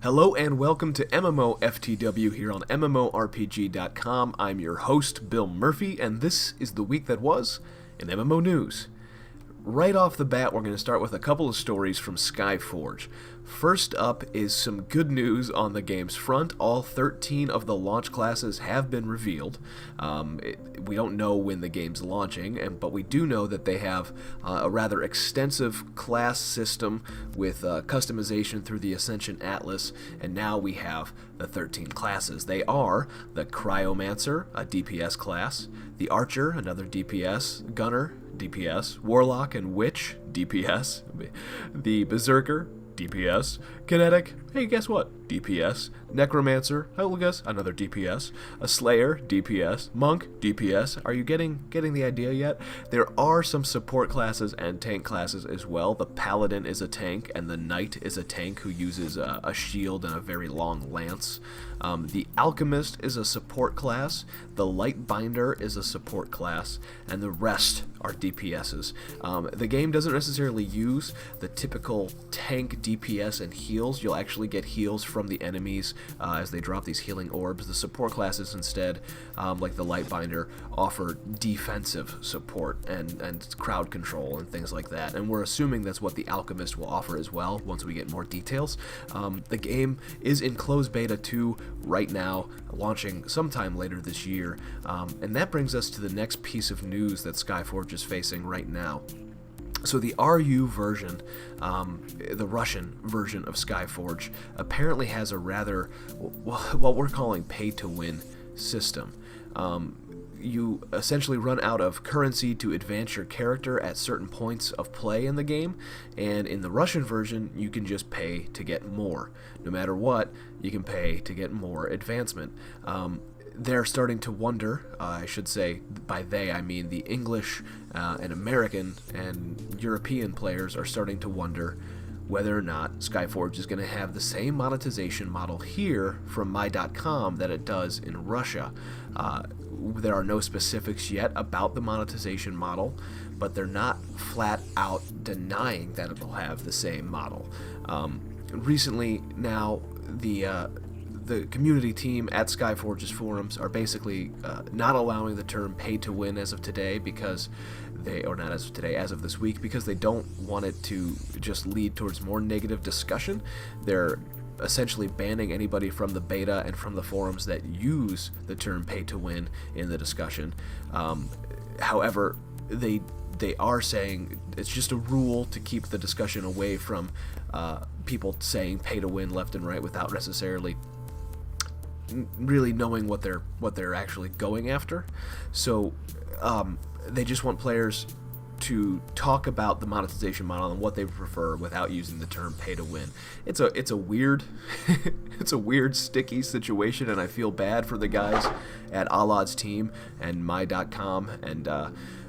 Hello and welcome to MMOFTW here on MMORPG.com. I'm your host, Bill Murphy, and this is the week that was in MMO news. Right off the bat, we're going to start with a couple of stories from Skyforge. First up is some good news on the game's front. All 13 of the launch classes have been revealed. We don't know when the game's launching, but we do know that they have a rather extensive class system with customization through the Ascension Atlas, and now we have the 13 classes. They are the Cryomancer, a DPS class, the Archer, another DPS, Gunner, DPS, Warlock and Witch, DPS, the Berserker, DPS, Kinetic, hey guess what, DPS, Necromancer, oh guess, another DPS, a Slayer, DPS, Monk, DPS. Are you getting the idea yet? There are some support classes and tank classes as well. The Paladin is a tank and the Knight is a tank who uses a shield and a very long lance. The Alchemist is a support class, the Lightbinder is a support class, and the rest are DPSs. The game doesn't necessarily use the typical tank DPS and heals. You'll actually get heals from the enemies as they drop these healing orbs. The support classes instead, like the Lightbinder, offer defensive support and crowd control and things like that. And we're assuming that's what the Alchemist will offer as well once we get more details. The game is in closed beta 2 right now, launching sometime later this year. And that brings us to the next piece of news that Skyforge is facing right now. So the RU version, the Russian version of Skyforge, apparently has a rather, what we're calling pay-to-win system. You essentially run out of currency to advance your character at certain points of play in the game, and in the Russian version, you can just pay to get more. No matter what, you can pay to get more advancement. They're starting to wonder, I should say, by they I mean the English and American and European players are starting to wonder whether or not Skyforge is going to have the same monetization model here from my.com that it does in Russia. There are no specifics yet about the monetization model, but they're not flat out denying that it'll have the same model. Recently now, the community team at Skyforge's forums are basically not allowing the term pay to win as of today because as of this week, because they don't want it to just lead towards more negative discussion. They're essentially banning anybody from the beta and from the forums that use the term pay to win in the discussion. However, they are saying it's just a rule to keep the discussion away from people saying pay to win left and right without necessarily really knowing what they're actually going after. So they just want players to talk about the monetization model and what they prefer without using the term pay to win. It's a weird it's a weird sticky situation, and I feel bad for the guys at Allad's team and my.com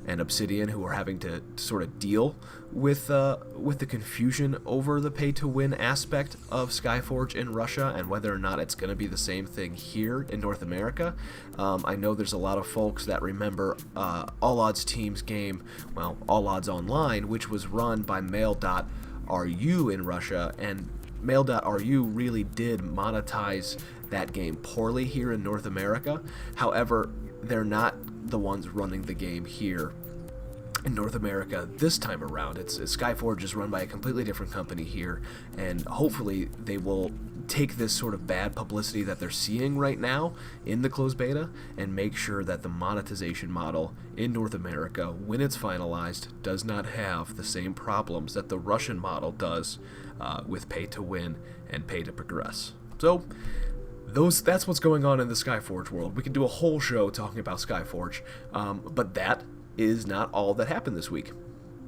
and Obsidian who are having to sort of deal with the confusion over the pay-to-win aspect of Skyforge in Russia and whether or not it's going to be the same thing here in North America. I know there's a lot of folks that remember All Odds team's game, well, All Odds Online, which was run by Mail.ru in Russia, and Mail.ru really did monetize that game poorly here in North America. However, they're not the ones running the game here in North America this time around. Skyforge is run by a completely different company here, and hopefully they will take this sort of bad publicity that they're seeing right now in the closed beta and make sure that the monetization model in North America, when it's finalized, does not have the same problems that the Russian model does with pay to win and pay to progress. So that's what's going on in the Skyforge world. We could do a whole show talking about Skyforge, but that is not all that happened this week.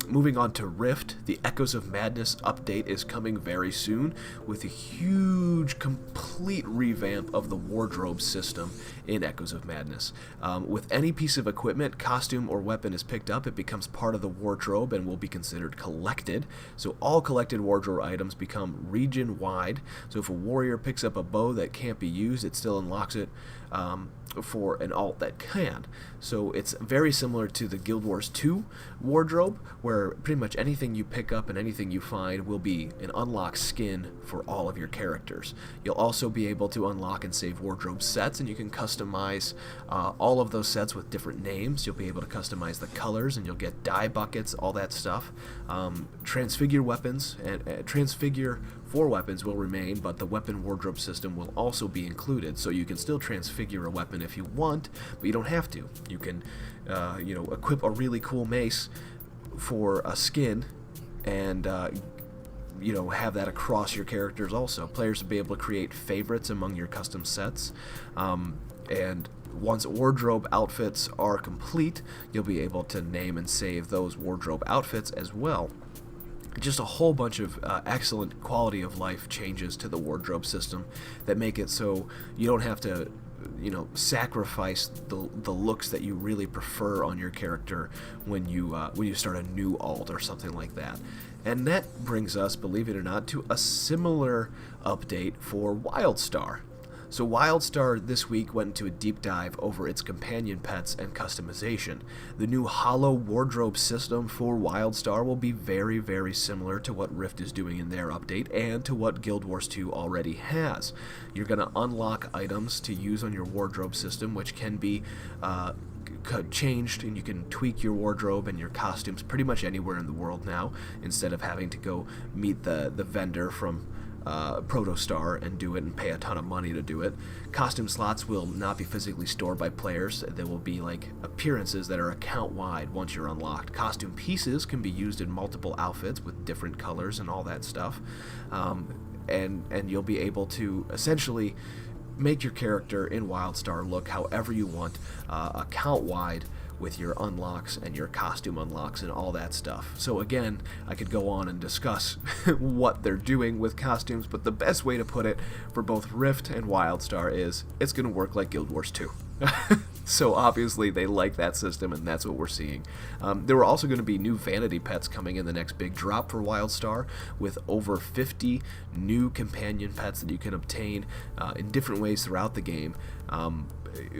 Moving on to Rift, the Echoes of Madness update is coming very soon with a huge, complete revamp of the wardrobe system in Echoes of Madness. With any piece of equipment, costume, or weapon is picked up, it becomes part of the wardrobe and will be considered collected. So all collected wardrobe items become region-wide. So if a warrior picks up a bow that can't be used, it still unlocks it. for an alt that can. So it's very similar to the Guild Wars 2 wardrobe, where pretty much anything you pick up and anything you find will be an unlocked skin for all of your characters. You'll also be able to unlock and save wardrobe sets, and you can customize all of those sets with different names. You'll be able to customize the colors, and you'll get dye buckets, all that stuff. Transfigure weapons, and transfigure for weapons will remain, but the weapon wardrobe system will also be included, so you can still transfigure a weapon if you want, but you don't have to. You can, equip a really cool mace for a skin, and have that across your characters also. Players will be able to create favorites among your custom sets, and once wardrobe outfits are complete, you'll be able to name and save those wardrobe outfits as well. Just a whole bunch of excellent quality of life changes to the wardrobe system that make it so you don't have to sacrifice the looks that you really prefer on your character when you start a new alt or something like that. And that brings us, believe it or not, to a similar update for WildStar. So WildStar this week went into a deep dive over its companion pets and customization. The new hollow wardrobe system for WildStar will be very, very similar to what Rift is doing in their update and to what Guild Wars 2 already has. You're going to unlock items to use on your wardrobe system, which can be changed, and you can tweak your wardrobe and your costumes pretty much anywhere in the world now, instead of having to go meet the vendor from Protostar and do it and pay a ton of money to do it. Costume slots will not be physically stored by players. There will be like appearances that are account wide once you're unlocked. Costume pieces can be used in multiple outfits with different colors and all that stuff, and you'll be able to essentially make your character in WildStar look however you want, account wide, with your unlocks and your costume unlocks and all that stuff. So again, I could go on and discuss what they're doing with costumes, but the best way to put it for both Rift and WildStar is it's going to work like Guild Wars 2. So obviously they like that system, and that's what we're seeing. There were also going to be new vanity pets coming in the next big drop for WildStar, with over 50 new companion pets that you can obtain in different ways throughout the game.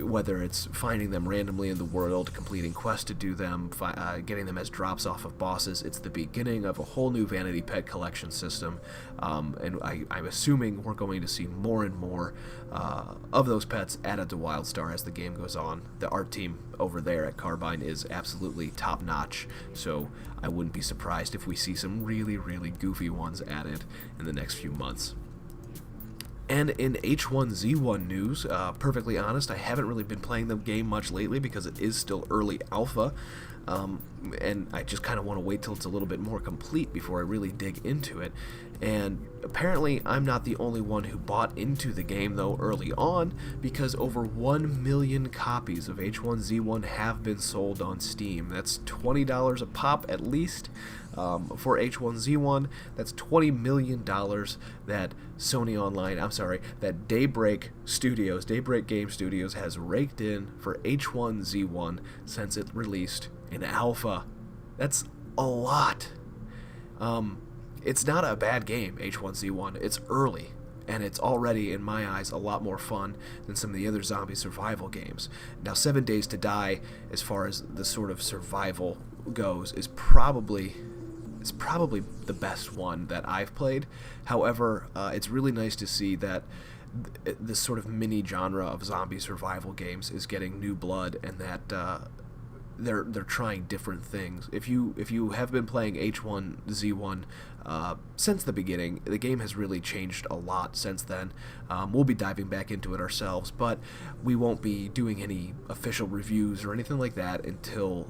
Whether it's finding them randomly in the world, completing quests to do them, getting them as drops off of bosses. It's the beginning of a whole new vanity pet collection system, and I'm assuming we're going to see more and more of those pets added to WildStar as the game goes on. The art team over there at Carbine is absolutely top-notch, so I wouldn't be surprised if we see some really, really goofy ones added in the next few months. And in H1Z1 news, perfectly honest, I haven't really been playing the game much lately because it is still early alpha, and I just kind of want to wait till it's a little bit more complete before I really dig into it. And apparently I'm not the only one who bought into the game, though, early on, because over 1 million copies of H1Z1 have been sold on Steam. That's $20 a pop at least. For H1Z1, that's $20 million that that Daybreak Game Studios has raked in for H1Z1 since it released in alpha. That's a lot. It's not a bad game, H1Z1. It's early, and it's already, in my eyes, a lot more fun than some of the other zombie survival games. Now, 7 Days to Die, as far as the sort of survival goes, is probably the best one that I've played. However, it's really nice to see that this sort of mini genre of zombie survival games is getting new blood, and that they're trying different things. If you have been playing H1Z1 since the beginning, the game has really changed a lot since then. We'll be diving back into it ourselves, but we won't be doing any official reviews or anything like that until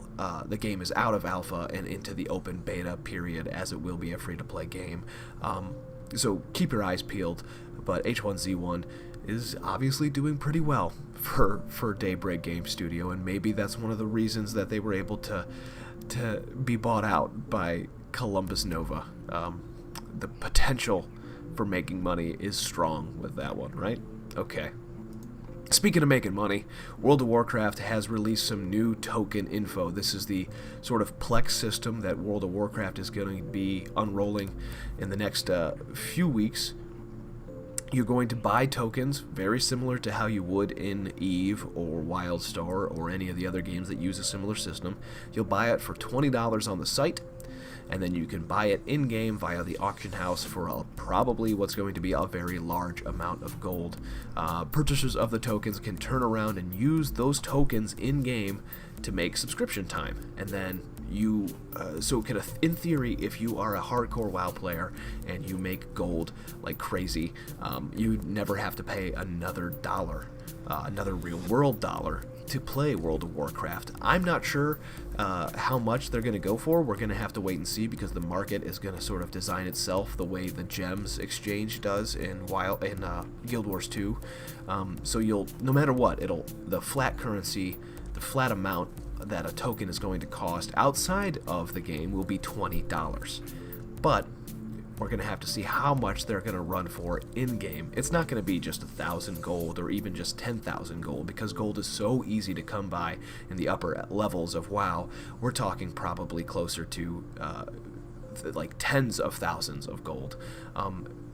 the game is out of alpha and into the open beta period, as it will be a free-to-play game. So keep your eyes peeled, but H1Z1 is obviously doing pretty well for Daybreak Game Studio, and maybe that's one of the reasons that they were able to be bought out by Columbus Nova. The potential for making money is strong with that one, right? Okay. Speaking of making money, World of Warcraft has released some new token info. This is the sort of Plex system that World of Warcraft is going to be unrolling in the next few weeks. You're going to buy tokens very similar to how you would in EVE or WildStar or any of the other games that use a similar system. You'll buy it for $20 on the site, and then you can buy it in-game via the auction house for probably what's going to be a very large amount of gold. Purchasers of the tokens can turn around and use those tokens in-game to make subscription time, and then you in theory, if you are a hardcore WoW player and you make gold like crazy, you never have to pay another dollar, another real world dollar, to play World of Warcraft. I'm not sure how much they're going to go for. We're going to have to wait and see, because the market is going to sort of design itself the way the gems exchange does in Guild Wars 2. So no matter what, the flat currency, the flat amount that a token is going to cost outside of the game will be $20. But we're going to have to see how much they're going to run for in-game. It's not going to be just 1,000 gold or even just 10,000 gold, because gold is so easy to come by in the upper levels of WoW. We're talking probably closer to like tens of thousands of gold.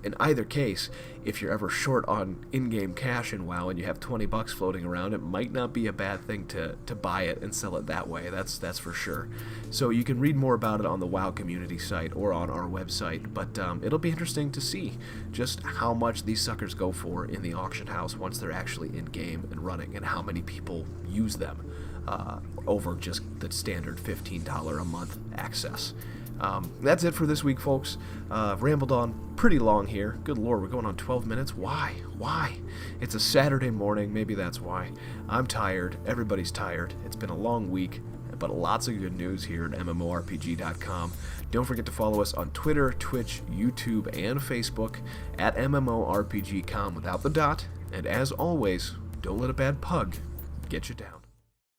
In either case, if you're ever short on in-game cash in WoW and you have 20 bucks floating around, it might not be a bad thing to buy it and sell it that way. That's for sure. So you can read more about it on the WoW community site or on our website, but it'll be interesting to see just how much these suckers go for in the auction house once they're actually in-game and running, and how many people use them over just the standard $15 a month access. That's it for this week, folks. Rambled on pretty long here. Good lord, we're going on 12 minutes. Why? It's a Saturday morning. Maybe that's why. I'm tired. Everybody's tired. It's been a long week, but lots of good news here at MMORPG.com. Don't forget to follow us on Twitter, Twitch, YouTube, and Facebook at MMORPG.com without the dot. And as always, don't let a bad pug get you down.